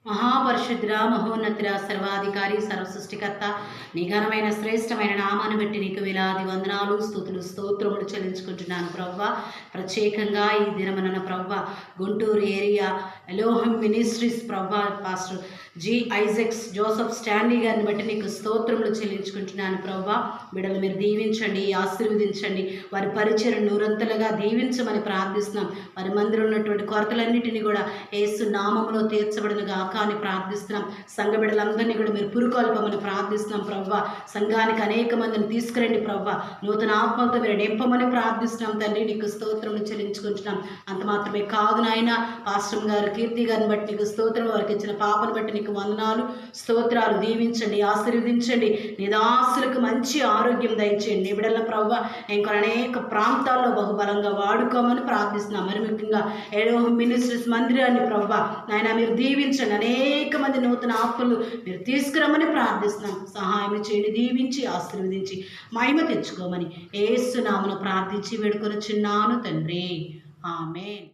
మహాపరిశుద్ధుడా, మహోన్నతుడా, సర్వాధికారి, సర్వసృష్టికర్త, నీ ఘనమైన శ్రేష్టమైన నామాన్ని బట్టి నీకు వేలాది వందనాలు, స్తుతులు, స్తోత్రములు చెల్లించుకుంటున్నాను ప్రవ్వా. ప్రత్యేకంగా ఈ దినమన ప్రవ్వా గుంటూరు ఏరియా ఎలోహిం మినిస్ట్రీస్ ప్రవ్వా పాస్టర్ జి ఐజెక్స్ జోసఫ్ స్టాన్లీ గారిని బట్టి నీకు స్తోత్రములు చెల్లించుకుంటున్నాను ప్రవ్వా. బిడ్డలు మీరు దీవించండి, ఆశీర్వదించండి, వారి పరిచయం నూరంతలుగా దీవించమని ప్రార్థిస్తున్నాం. వారి మందిరం ఉన్నటువంటి కొరతలన్నిటినీ కూడా యేసు నామములో తీర్చబడినగా అని ప్రార్థిస్తున్నాం. సంఘ బిడ్డలందరినీ కూడా మీరు పురుకొల్పమని ప్రార్థిస్తున్నాం ప్రవ్వా. సంఘానికి అనేక మందిని తీసుకురండి ప్రవ్వా. నూతన ఆత్మలతో మీరు నింపమని ప్రార్థిస్తున్నాం తండ్రి. నీకు స్తోత్రములు చెల్లించుకుంటున్నాం. అంత మాత్రమే కాదు నాయన, పాస్టర్ గారు కీర్తి గారిని బట్టి నీకు స్తోత్రం, వారికి ఇచ్చిన పాపను బట్టి నీకు వందనాలు, స్తోత్రాలు. దీవించండి, ఆశీర్వదించండి, నిదాసులకు మంచి ఆరోగ్యం దయచేయండి. నీ బిడ్డల ప్రవ్వా ఇంకా అనేక ప్రాంతాల్లో బహుబలంగా వాడుకోమని ప్రార్థిస్తున్నాం. మరి ముఖ్యంగా ఎలోహిం మినిస్ట్రీస్ మందిరాన్ని ప్రవ్వా నాయన మీరు దీవించండి. అనేక మంది నూతన ఆత్మలు మీరు తీసుకురమ్మని ప్రార్థిస్తున్నాం. సహాయం చేయండి, దీవించి ఆశీర్వదించి మహిమ తెచ్చుకోమని యేసు నామమున ప్రార్థించి వేడుకొనుచున్నాను తండ్రి. ఆమేన్.